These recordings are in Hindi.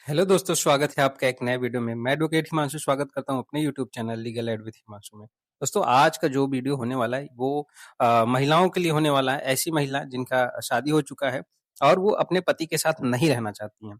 हेलो दोस्तों, स्वागत है आपका एक नए वीडियो में। मैं एडवोकेट हिमांशु स्वागत करता हूं अपने YouTube channel legal aid with Himanshu में। दोस्तों, आज का जो वीडियो होने वाला है वो महिलाओं के लिए होने वाला है। ऐसी महिला जिनका शादी हो चुका है और वो अपने पति के साथ नहीं रहना चाहती हैं।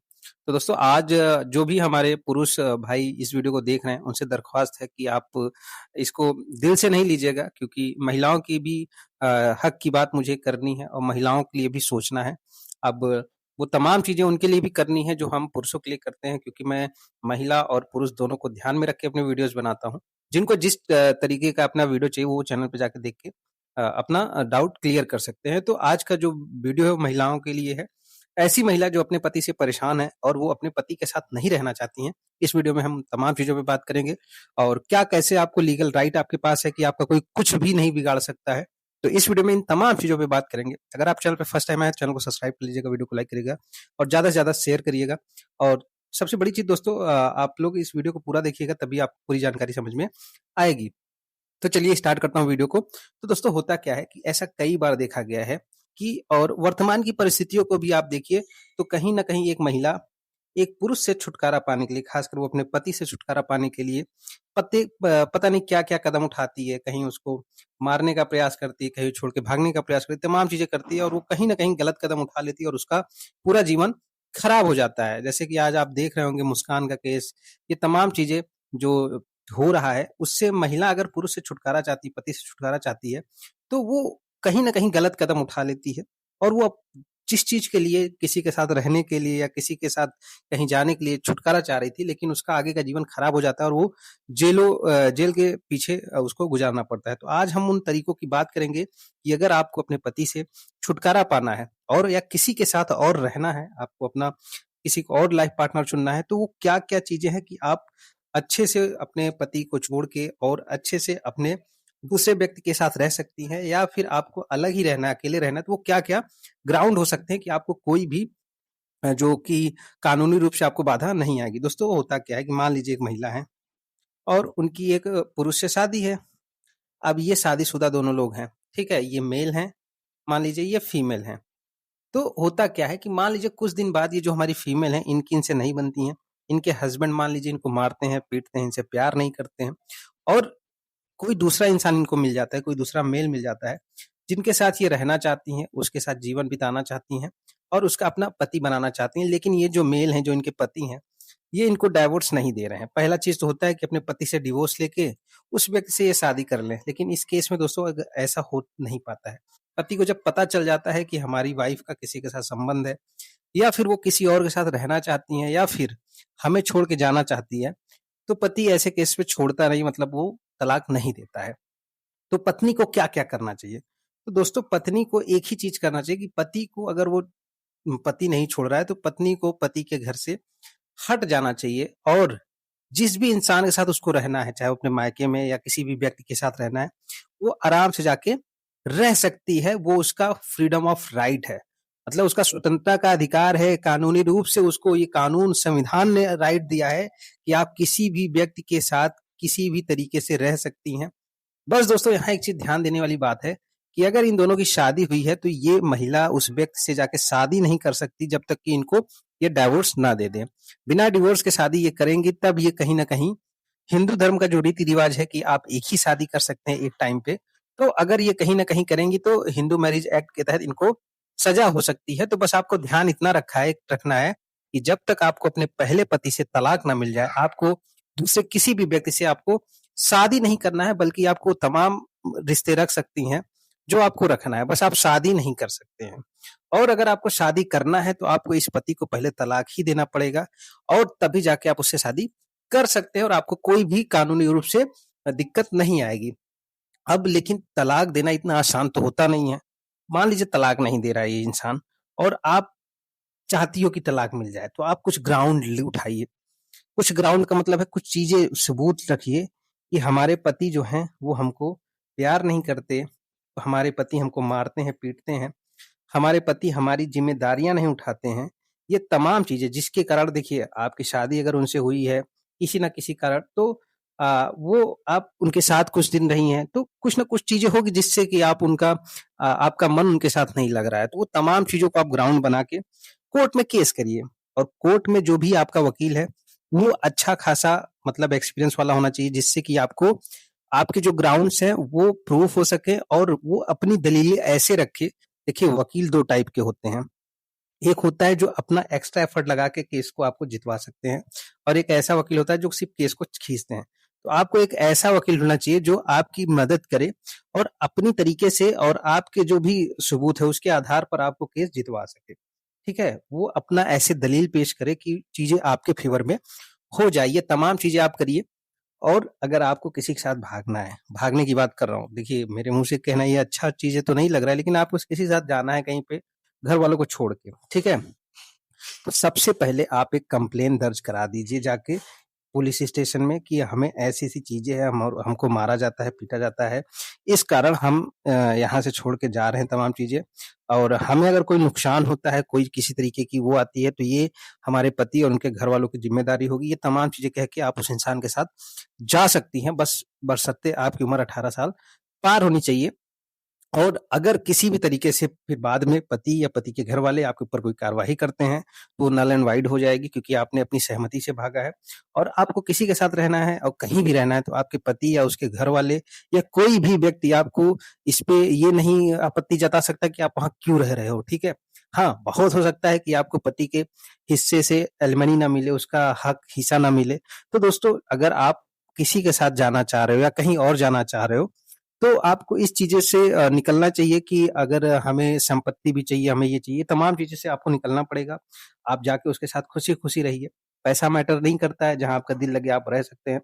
तो दोस्तों, आज जो भी हमारे पुरुष भाई इस वीडियो को देख रहे हैं उनसे दरख्वास्त है कि आप इसको दिल से नहीं लीजिएगा, क्योंकि महिलाओं की भी हक की बात मुझे करनी है और महिलाओं के लिए भी सोचना है। अब वो तमाम चीज़ें उनके लिए भी करनी है जो हम पुरुषों के लिए करते हैं, क्योंकि मैं महिला और पुरुष दोनों को ध्यान में रख के अपने वीडियोज़ बनाता हूँ। जिनको जिस तरीके का अपना वीडियो चाहिए वो चैनल पे जाके देख के अपना डाउट क्लियर कर सकते हैं। तो आज का जो वीडियो है वो महिलाओं के लिए है। ऐसी महिला जो अपने पति से परेशान है और वो अपने पति के साथ नहीं रहना चाहती हैं। इस वीडियो में हम तमाम चीज़ों पे बात करेंगे और क्या कैसे आपको लीगल राइट आपके पास है कि आपका कोई कुछ भी नहीं बिगाड़ सकता है। तो इस वीडियो में इन तमाम चीज़ों पे बात करेंगे। अगर आप चैनल पे फर्स्ट टाइम आए तो चैनल को सब्सक्राइब कर लीजिएगा, वीडियो को लाइक करिएगा और ज़्यादा से ज़्यादा शेयर करिएगा। और सबसे बड़ी चीज़ दोस्तों, आप लोग इस वीडियो को पूरा देखिएगा, तभी आपको पूरी जानकारी समझ में आएगी। तो चलिए स्टार्ट करता हूँ वीडियो को। तो दोस्तों, होता क्या है कि ऐसा कई बार देखा गया है कि और वर्तमान की परिस्थितियों को भी आप देखिए तो कहीं न कहीं एक महिला एक पुरुष से छुटकारा पाने के लिए, खासकर वो अपने पति से छुटकारा पाने के लिए पता नहीं क्या-क्या कदम उठाती है। कहीं उसको मारने का प्रयास करती है, कहीं छोड़ के भागने का प्रयास करती है, तमाम चीज़ें करती है और वो कहीं न कहीं गलत कदम उठा लेती है और उसका पूरा जीवन खराब हो जाता है। जैसे कि आज आप देख रहे होंगे मुस्कान का केस, ये तमाम चीज़ें जो हो रहा है, उससे महिला अगर पुरुष से छुटकारा चाहती है, पति से छुटकारा चाहती है, तो वो कहीं न कहीं गलत कदम उठा लेती है और वो जिस चीज़ के लिए किसी के साथ रहने के लिए या किसी के साथ कहीं जाने के लिए छुटकारा चाह रही थी, लेकिन उसका आगे का जीवन खराब हो जाता है और वो जेल के पीछे उसको गुज़ारना पड़ता है। तो आज हम उन तरीकों की बात करेंगे कि अगर आपको अपने पति से छुटकारा पाना है और या किसी के साथ और रहना है, आपको अपना किसी को और लाइफ़ पार्टनर चुनना है, तो वो क्या-क्या चीज़ें हैं कि आप अच्छे से अपने पति को छोड़ के और अच्छे से अपने दूसरे व्यक्ति के साथ रह सकती हैं, या फिर आपको अलग ही रहना है, अकेले रहना है, तो वो क्या-क्या ग्राउंड हो सकते हैं कि आपको कोई भी जो कि कानूनी रूप से आपको बाधा नहीं आएगी। दोस्तों, होता क्या है कि मान लीजिए एक महिला है और उनकी एक पुरुष से शादी है। अब ये शादीशुदा दोनों लोग हैं, ठीक है? ये मेल हैं, मान लीजिए ये फीमेल हैं। तो होता क्या है कि मान लीजिए कुछ दिन बाद ये जो हमारी फीमेल हैं, इनकी इनसे नहीं बनती हैं। इनके हस्बैंड मान लीजिए इनको मारते हैं, पीटते हैं, इनसे प्यार नहीं करते हैं और कोई दूसरा इंसान इनको मिल जाता है, कोई दूसरा मेल मिल जाता है, जिनके साथ ये रहना चाहती हैं, उसके साथ जीवन बिताना चाहती हैं और उसका अपना पति बनाना चाहती हैं। लेकिन ये जो मेल हैं, जो इनके पति हैं, ये इनको डाइवोर्स नहीं दे रहे हैं। पहला चीज़ तो होता है कि अपने पति से डिवोर्स लेके उस व्यक्ति से ये शादी कर लें। लेकिन इस केस में दोस्तों ऐसा हो नहीं पाता है। पति को जब पता चल जाता है कि हमारी वाइफ़ का किसी के साथ संबंध है या फिर वो किसी और के साथ रहना चाहती हैं या फिर हमें छोड़ के जाना चाहती है, तो पति ऐसे केस में छोड़ता नहीं, मतलब वो तलाक नहीं देता है। तो पत्नी को क्या-क्या करना चाहिए? तो दोस्तों, पत्नी को एक ही चीज़ करना चाहिए कि पति को अगर वो पति नहीं छोड़ रहा है तो पत्नी को पति के घर से हट जाना चाहिए और जिस भी इंसान के साथ उसको रहना है, चाहे वो अपने मायके में या किसी भी व्यक्ति के साथ रहना है, वो आराम से जाके रह सकती है। वो उसका फ्रीडम ऑफ राइट है। मतलब उसका स्वतंत्रता का अधिकार है। कानूनी रूप से उसको ये कानून, संविधान ने राइट दिया है कि आप किसी भी व्यक्ति के साथ किसी भी तरीके से रह सकती हैं। बस दोस्तों, यहाँ एक चीज़ ध्यान देने वाली बात है कि अगर इन दोनों की शादी हुई है तो ये महिला उस व्यक्ति से जाके शादी नहीं कर सकती जब तक कि इनको ये डिवोर्स ना दे दें। बिना डिवोर्स के शादी ये करेंगी तब ये कहीं न कहीं हिंदू धर्म का जो रीति-रिवाज है कि आप एक ही शादी कर सकते हैं एक टाइम पे, तो अगर ये कहीं न कहीं करेंगी तो हिंदू मैरिज एक्ट के तहत इनको सज़ा हो सकती है। तो बस आपको ध्यान इतना रखना है कि जब तक आपको अपने पहले पति से तलाक ना मिल जाए, आपको दूसरे किसी भी व्यक्ति से आपको शादी नहीं करना है, बल्कि आपको तमाम रिश्ते रख सकती हैं, जो आपको रखना है, बस आप शादी नहीं कर सकते हैं। और अगर आपको शादी करना है, तो आपको इस पति को पहले तलाक ही देना पड़ेगा और तभी जाके आप उससे शादी कर सकते हैं और आपको कोई भी कानूनी रूप से दिक्कत नहीं आएगी। अब लेकिन तलाक देना इतना आसान तो होता नहीं है। मान लीजिए तलाक नहीं दे रहा है ये इंसान और आप चाहती हो कि तलाक मिल जाए, तो आप कुछ ग्राउंड उठाइए। कुछ ग्राउंड का मतलब है कुछ चीज़ें सबूत रखिए कि हमारे पति जो हैं वो हमको प्यार नहीं करते, हमारे पति हमको मारते हैं, पीटते हैं, हमारे पति हमारी ज़िम्मेदारियाँ नहीं उठाते हैं। ये तमाम चीज़ें जिसके कारण देखिए आपकी शादी अगर उनसे हुई है, किसी न किसी कारण तो वो आप उनके साथ कुछ दिन रही हैं, तो कुछ न कुछ चीज़ें होगी जिससे कि आपका मन उनके साथ नहीं लग रहा है। तो वो तमाम चीज़ों को आप ग्राउंड बना के कोर्ट में केस करिए और कोर्ट में जो भी आपका वकील है, वो अच्छा खासा मतलब एक्सपीरियंस वाला होना चाहिए, जिससे कि आपको आपके जो ग्राउंड्स हैं वो प्रूफ हो सके और वो अपनी दलीलें ऐसे रखे। देखिए, वकील 2 टाइप के होते हैं। एक होता है जो अपना एक्स्ट्रा एफर्ट लगा के केस को आपको जितवा सकते हैं, और एक ऐसा वकील होता है जो सिर्फ केस को खींचते हैं। तो आपको एक ऐसा वकील ढूंढना चाहिए जो आपकी मदद करे और अपनी तरीके से और आपके जो भी सबूत है उसके आधार पर आपको केस जितवा सके। ठीक है, वो अपना ऐसे दलील पेश करे कि चीजें आपके फेवर में हो जाए। ये तमाम चीजें आप करिए। और अगर आपको किसी के साथ भागना है, भागने की बात कर रहा हूँ, देखिए मेरे मुंह से कहना ये अच्छा चीज़ है तो नहीं लग रहा है, लेकिन आपको किसी के साथ जाना है कहीं पे, घर वालों को छोड़ के, ठीक है? तो सबसे पहले आप एक कंप्लेन दर्ज करा दीजिए जाके पुलिस स्टेशन में कि हमें ऐसी-ऐसी चीज़ें हैं, हम हमको मारा जाता है, पीटा जाता है। इस कारण हम यहाँ से छोड़ के जा रहे हैं तमाम चीज़ें, और हमें अगर कोई नुकसान होता है, कोई किसी तरीके की वो आती है, तो ये हमारे पति और उनके घरवालों की ज़िम्मेदारी होगी। ये तमाम चीज़ें कह के आप उस इंसान के साथ जा सकती हैं, बस बशर्ते आपकी उम्र 18 साल पार होनी चाहिए। और अगर किसी भी तरीके से फिर बाद में पति या पति के घर वाले आपके ऊपर कोई कार्रवाई करते हैं, तो वो नल एंड वाइड हो जाएगी, क्योंकि आपने अपनी सहमति से भागा है। और आपको किसी के साथ रहना है और कहीं भी रहना है, तो आपके पति या उसके घर वाले या कोई भी व्यक्ति आपको इस पे ये नहीं आपत्ति जता सकता कि आप वहाँ क्यों रह रहे हो, ठीक है? हाँ, बहुत हो सकता है कि आपको पति के हिस्से से एलिमनी ना मिले, उसका हक हिस्सा ना मिले। तो दोस्तों, अगर आप किसी के साथ जाना चाह रहे हो या कहीं और जाना चाह रहे हो, तो आपको इस चीज़ों से निकलना चाहिए कि अगर हमें संपत्ति भी चाहिए, हमें ये चाहिए, तमाम चीज़ों से आपको निकलना पड़ेगा। आप जाके उसके साथ खुशी-खुशी रहिए। पैसा मैटर नहीं करता है, जहाँ आपका दिल लगे आप रह सकते हैं,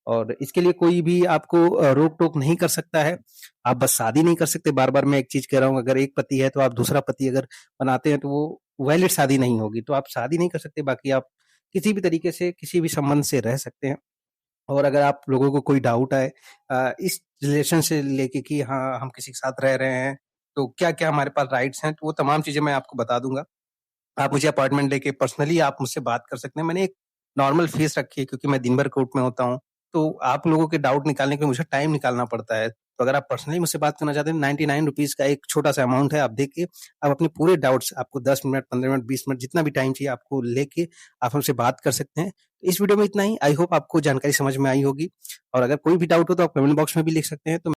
और इसके लिए कोई भी आपको रोक-टोक नहीं कर सकता है। आप बस शादी नहीं कर सकते, बार-बार मैं एक चीज़ कह रहा हूँ, अगर एक पति है तो आप दूसरा पति अगर बनाते हैं तो वो वैलिड शादी नहीं होगी, तो आप शादी नहीं कर सकते, बाकी आप किसी भी तरीके से, किसी भी संबंध से रह सकते हैं। और अगर आप लोगों को कोई डाउट आए इस रिलेशन से लेके कि हाँ, हम किसी के साथ रह रहे हैं, तो क्या-क्या हमारे पास राइट्स हैं, तो वो तमाम चीज़ें मैं आपको बता दूँगा। आप मुझे अपॉइंटमेंट लेके पर्सनली आप मुझसे बात कर सकते हैं। मैंने एक नॉर्मल फीस रखी है, क्योंकि मैं दिन भर कोर्ट में होता हूँ, तो आप लोगों के डाउट निकालने के लिए मुझे टाइम निकालना पड़ता है। तो अगर आप पर्सनली मुझसे बात करना चाहते हैं, ₹99 का एक छोटा-सा अमाउंट है, आप दे के आप अपने पूरे डाउट्स, आपको 10 मिनट, 15 मिनट, 20 मिनट जितना भी टाइम चाहिए आपको लेके आप हमसे बात कर सकते हैं। इस वीडियो में इतना ही। आई होप आपको जानकारी समझ में आई होगी, और अगर कोई भी डाउट हो तो आप कमेंट बॉक्स में भी लिख सकते हैं। तो